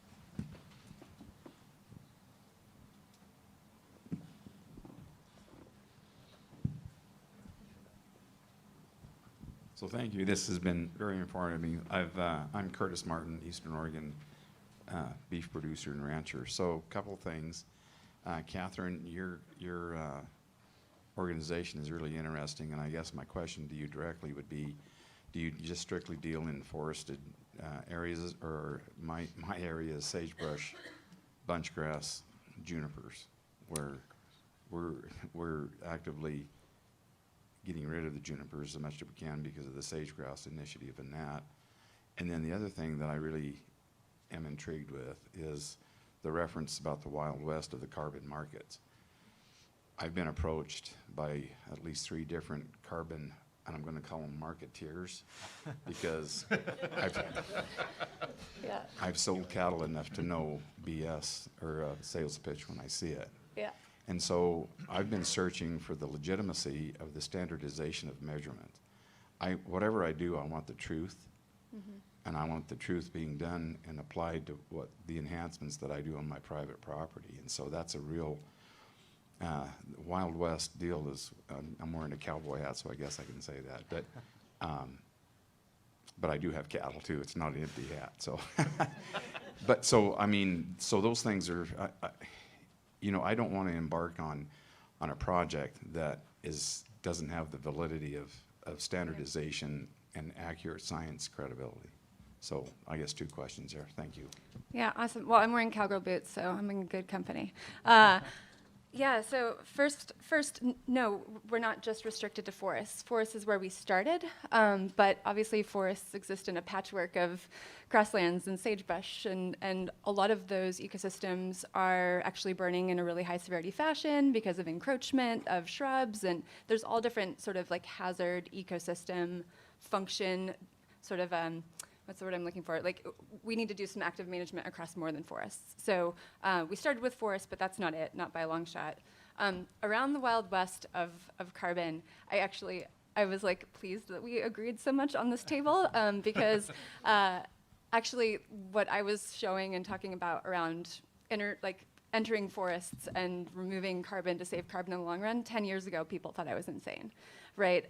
Speaker 6: So thank you. This has been very informative. I'm Curtis Martin, Eastern Oregon beef producer and rancher. So a couple things. Katharyn, your organization is really interesting, and I guess my question to you directly would be, do you just strictly deal in forested areas, or my area is sagebrush, bunchgrass, junipers, where we're actively getting rid of the junipers as much as we can because of the sage-grouse initiative and that. And then the other thing that I really am intrigued with is the reference about the Wild West of the carbon markets. I've been approached by at least 3 different carbon, and I'm going to call them marketeers, because I've sold cattle enough to know BS or a sales pitch when I see it.
Speaker 3: Yeah.
Speaker 6: And so I've been searching for the legitimacy of the standardization of measurement. Whatever I do, I want the truth, and I want the truth being done and applied to what the enhancements that I do on my private property. And so that's a real Wild West deal. I'm wearing a cowboy hat, so I guess I can say that. But I do have cattle too. It's not an empty hat. So, so those things are. You know, I don't want to embark on a project that doesn't have the validity of standardization and accurate science credibility. So I guess 2 questions there. Thank you.
Speaker 3: Yeah, awesome. Well, I'm wearing cowgirl boots, so I'm in good company. Yeah, so first, no, we're not just restricted to forests. Forests is where we started, but obviously forests exist in a patchwork of grasslands and sagebrush, and a lot of those ecosystems are actually burning in a really high severity fashion because of encroachment of shrubs, and there's all different sort of like hazard ecosystem function, sort of, what's the word I'm looking for? Like, we need to do some active management across more than forests. So we started with forests, but that's not it, not by a long shot. Around the Wild West of carbon, I was like pleased that we agreed so much on this table because actually what I was showing and talking about around entering forests and removing carbon to save carbon in the long run, 10 years ago, people thought I was insane, right?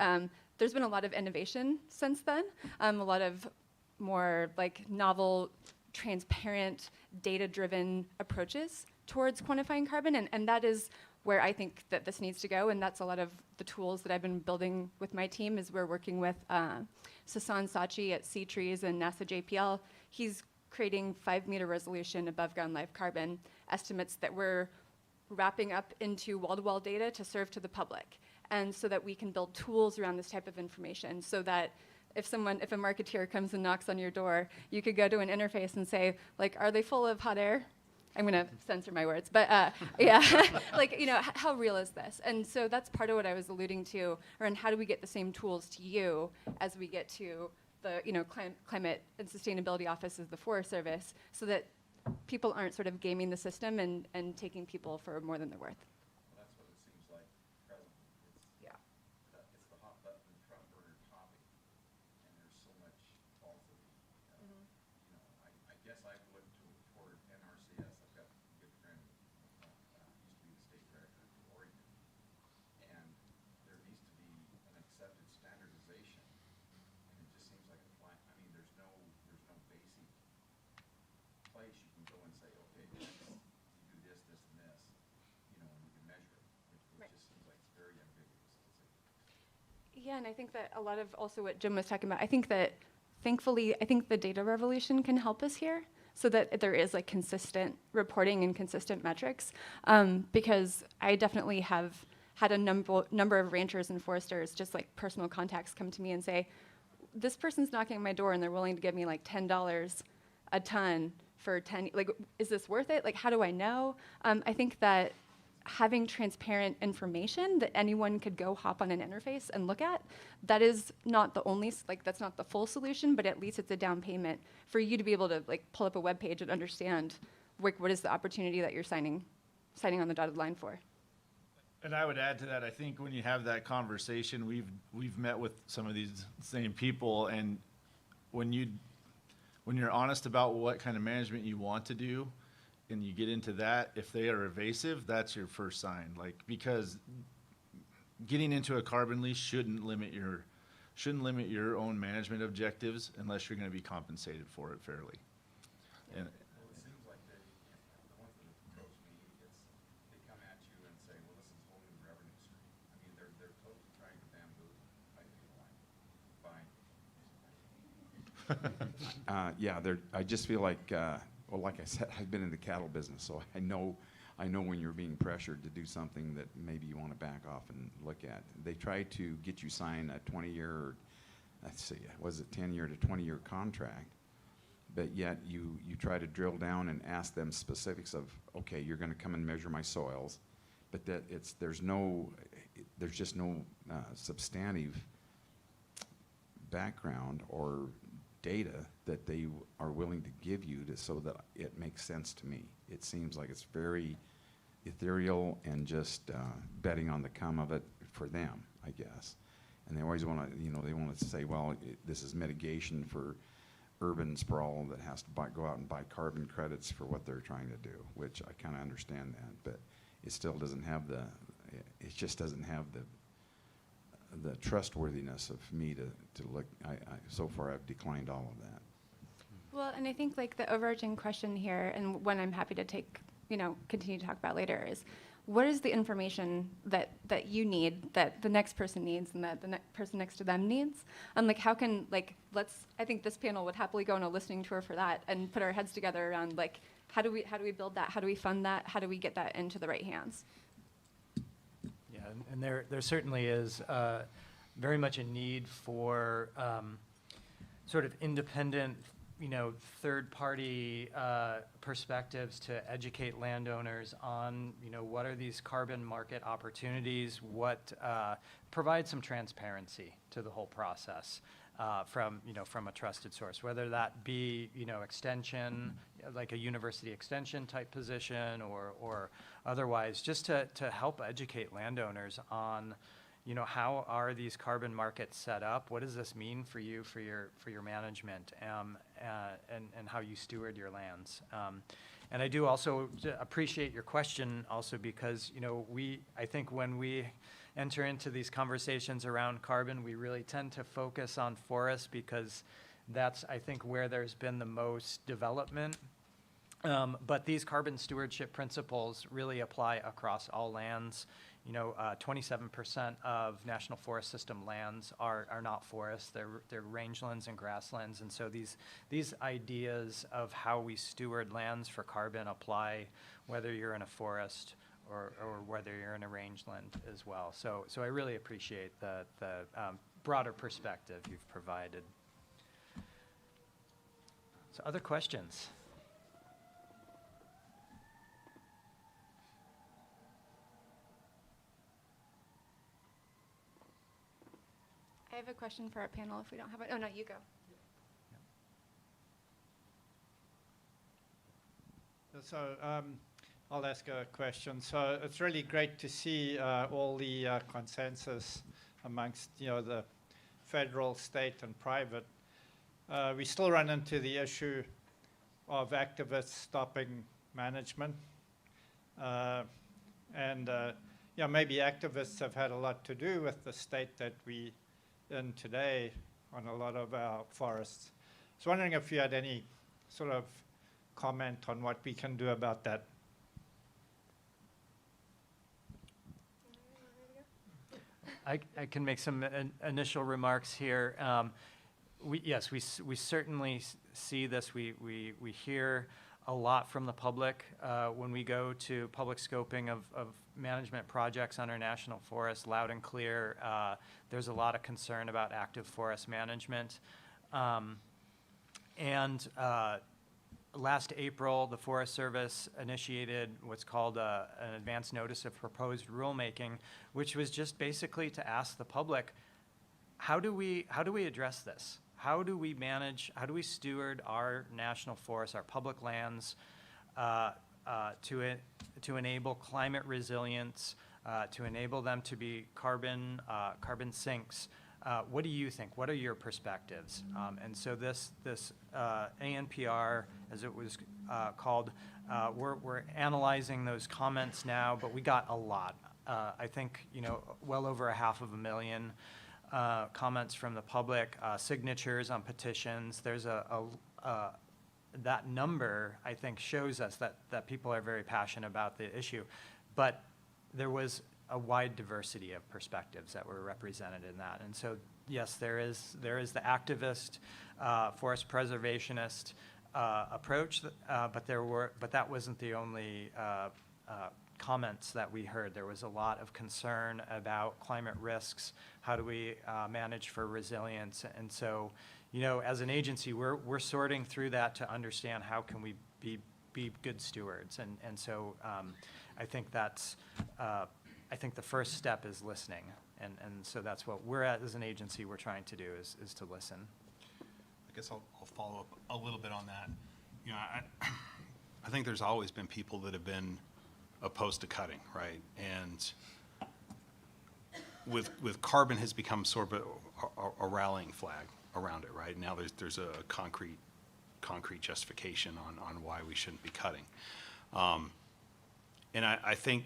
Speaker 3: there's been a lot of innovation since then, a lot of more like novel, transparent, data-driven approaches towards quantifying carbon, and that is where I think that this needs to go, and that's a lot of the tools that I've been building with my team. Is we're working with Sasan Sachi at Sea Trees and NASA JPL. He's creating 5-meter resolution above ground live carbon estimates that we're wrapping up into wall-to-wall data to serve to the public, and so that we can build tools around this type of information, so that if a marketeer comes and knocks on your door, you could go to an interface and say, like, are they full of hot air? I'm going to censor my words, but yeah, like, you know, how real is this? And so that's part of what I was alluding to, around how do we get the same tools to you as we get to the, you know, climate and sustainability office of the Forest Service, so that people aren't sort of gaming the system and taking people for more than they're worth.
Speaker 6: Well, that's what it seems like presently.
Speaker 3: Yeah.
Speaker 6: It's the hot button front burner topic, and there's so much falsity. You know, I guess I've looked toward NRCS. I've got a good friend, used to be the state director of Oregon, and there needs to be an accepted standardization, and it just seems like I mean, there's no basic place you can go and say, okay, you do this, this, and this, you know, and you can measure it. It
Speaker 3: Right.
Speaker 6: just seems like it's very ambiguous.
Speaker 3: Yeah, and I think that a lot of also what Jim was talking about, I think that thankfully, I think the data revolution can help us here, so that there is like consistent reporting and consistent metrics, because I definitely have had a number of ranchers and foresters, just like personal contacts, come to me and say, this person's knocking on my door and they're willing to give me like $10 a ton for 10, like, is this worth it? Like, how do I know? I think that having transparent information that anyone could go hop on an interface and look at, that is not the only, like, that's not the full solution, but at least it's a down payment for you to be able to like pull up a web page and understand like, what is the opportunity that you're signing on the dotted line for.
Speaker 5: And I would add to that, I think when you have that conversation, we've met with some of these same people, and when you're honest about what kind of management you want to do, and you get into that, if they are evasive, that's your first sign. Like, because getting into a carbon lease shouldn't limit your own management objectives unless you're going to be compensated for it fairly. And
Speaker 6: Well, it seems like the ones that approach me, they come at you and say, well, this is a whole new revenue stream. I mean, they're totally trying to bamboozle. I feel like, fine. Yeah, I just feel like, well, like I said, I've been in the cattle business, so I know when you're being pressured to do something that maybe you want to back off and look at. They try to get you sign a 20-year, or let's see, was it 10-year to 20-year contract, but yet you try to drill down and ask them specifics of, okay, you're going to come and measure my soils, but there's just no substantive background or data that they are willing to give you so that it makes sense to me. It seems like it's very ethereal and just betting on the come of it for them, I guess. And they always want to, they want to say, well, this is mitigation for urban sprawl that has to go out and buy carbon credits for what they're trying to do, which I kind of understand that, but it still doesn't have it just doesn't have the trustworthiness of me to look. So far I've declined all of that.
Speaker 3: Well, and I think like the overarching question here, and one I'm happy to continue to talk about later, is what is the information that you need, that the next person needs, and that the person next to them needs? And like, how can, like, I think this panel would happily go on a listening tour for that and put our heads together around like, how do we build that? How do we fund that? How do we get that into the right hands?
Speaker 2: Yeah, and there certainly is very much a need for sort of independent, third-party perspectives to educate landowners on, what are these carbon market opportunities, provide some transparency to the whole process from a trusted source, whether that be, extension, like a university extension type position or otherwise, just to help educate landowners on, how are these carbon markets set up? What does this mean for you, for your management, and how you steward your lands? And I do also appreciate your question also because, I think when we enter into these conversations around carbon, we really tend to focus on forests because that's, I think, where there's been the most development. But these carbon stewardship principles really apply across all lands. 27% of National Forest System lands are not forests, they're rangelands and grasslands. And so these ideas of how we steward lands for carbon apply whether you're in a forest or whether you're in a rangeland as well. So I really appreciate the broader perspective you've provided. So other questions?
Speaker 3: I have a question for our panel if we don't have it. Oh, no, you go.
Speaker 7: So I'll ask a question. So it's really great to see all the consensus amongst the federal, state, and private. We still run into the issue of activists stopping management, and maybe activists have had a lot to do with the state that we in today on a lot of our forests. I was wondering if you had any sort of comment on what we can do about that.
Speaker 2: I can make some initial remarks here. We certainly see this. We hear a lot from the public when we go to public scoping of management projects under national forests, loud and clear. There's a lot of concern about active forest management. Last April, the Forest Service initiated what's called an advance notice of proposed rulemaking, which was just basically to ask the public, how do we address this? How do we manage, how do we steward our national forests, our public lands, to enable climate resilience, to enable them to be carbon sinks? What do you think? What are your perspectives? And so this ANPR, as it was called, we're analyzing those comments now, but we got a lot. I think well over 500,000 comments from the public, signatures on petitions. There's that number, I think, shows us that people are very passionate about the issue. But there was a wide diversity of perspectives that were represented in that. And so, yes, there is the activist, forest preservationist approach, but that wasn't the only comments that we heard. There was a lot of concern about climate risks. How do we manage for resilience? And so, as an agency, we're sorting through that to understand how can we be good stewards. And so, I think that's. I think the first step is listening, and so that's what we're at as an agency. We're trying to do is to listen.
Speaker 4: I guess I'll follow up a little bit on that. I think there's always been people that have been opposed to cutting, right? And with carbon has become sort of a rallying flag around it, right? Now there's a concrete justification on why we shouldn't be cutting, and I think.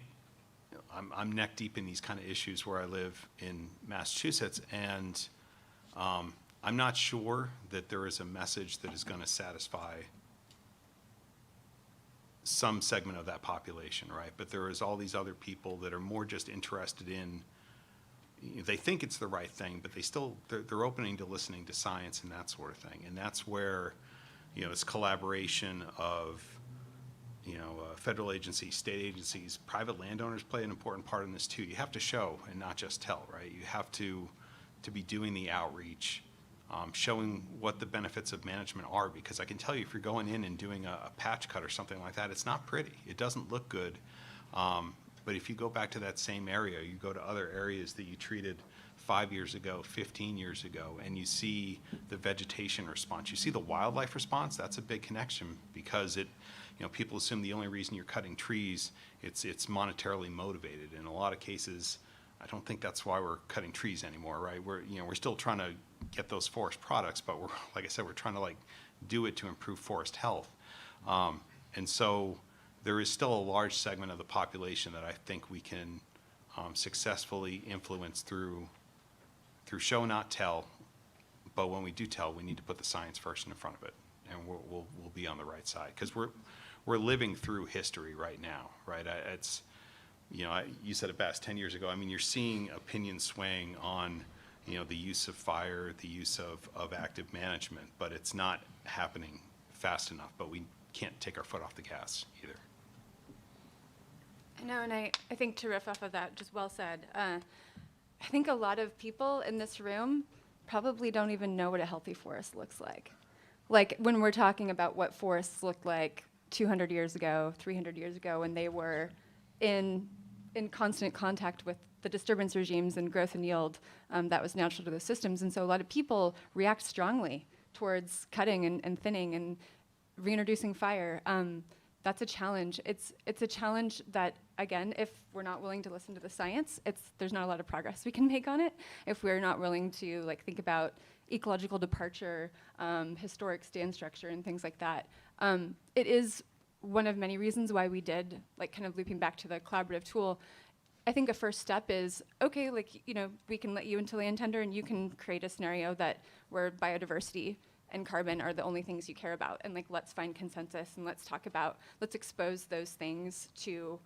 Speaker 4: I'm neck deep in these kind of issues where I live in Massachusetts, and I'm not sure that there is a message that is going to satisfy some segment of that population, right? But there is all these other people that are more just interested in, they think it's the right thing, but they're opening to listening to science and that sort of thing. And that's where, this collaboration of federal agencies, state agencies, private landowners play an important part in this too. You have to show and not just tell, right? You have to be doing the outreach, showing what the benefits of management are, because I can tell you if you're going in and doing a patch cut or something like that, it's not pretty. It doesn't look good. But if you go back to that same area, you go to other areas that you treated 5 years ago, 15 years ago, and you see the vegetation response, you see the wildlife response, that's a big connection, because people assume the only reason you're cutting trees, it's monetarily motivated. In a lot of cases, I don't think that's why we're cutting trees anymore, right? We're still trying to get those forest products, but like I said, we're trying to do it to improve forest health. And so there is still a large segment of the population that I think we can successfully influence through show not tell, but when we do tell, we need to put the science first in front of it, and we'll be on the right side, because we're living through history right now, right? It's, you know, you said it best 10 years ago. I mean, you're seeing opinions swaying on, you know, the use of fire, the use of active management, but it's not happening fast enough, but we can't take our foot off the gas either.
Speaker 3: I know, and I think to riff off of that, just well said, I think a lot of people in this room probably don't even know what a healthy forest looks like. Like when we're talking about what forests looked like 200 years ago, 300 years ago, when they were in constant contact with the disturbance regimes and growth and yield that was natural to those systems. And so a lot of people react strongly towards cutting and thinning and reintroducing fire. That's a challenge. It's a challenge that, again, if we're not willing to listen to the science, there's not a lot of progress we can make on it. If we're not willing to think about ecological departure, historic stand structure, and things like that. It is one of many reasons why we did, kind of looping back to the collaborative tool. I think a first step is, okay, we can let you into land tender and you can create a scenario where biodiversity and carbon are the only things you care about, and let's find consensus and let's expose those things to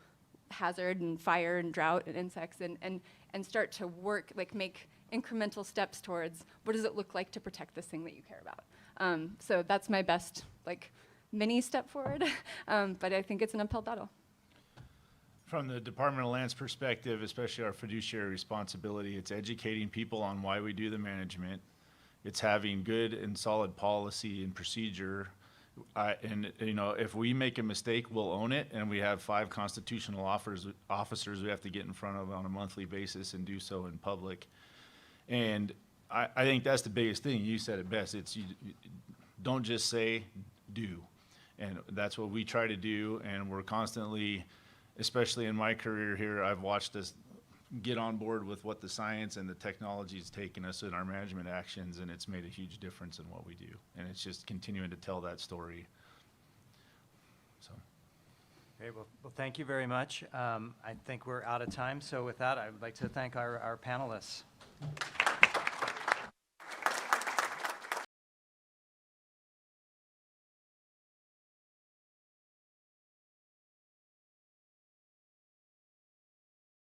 Speaker 3: hazard and fire and drought and insects and start to work, make incremental steps towards what does it look like to protect this thing that you care about. So that's my best mini step forward, but I think it's an uphill battle.
Speaker 5: From the Department of Land's perspective, especially our fiduciary responsibility, it's educating people on why we do the management. It's having good and solid policy and procedure. And if we make a mistake, we'll own it. And we have 5 constitutional officers we have to get in front of on a monthly basis and do so in public. And I think that's the biggest thing. You said it best. It's you don't just say, do. And that's what we try to do. And we're constantly, especially in my career here, I've watched us get on board with what the science and the technology has taken us in our management actions, and it's made a huge difference in what we do. And it's just continuing to tell that story. So.
Speaker 2: Okay, well, thank you very much. I think we're out of time. So with that, I would like to thank our panelists.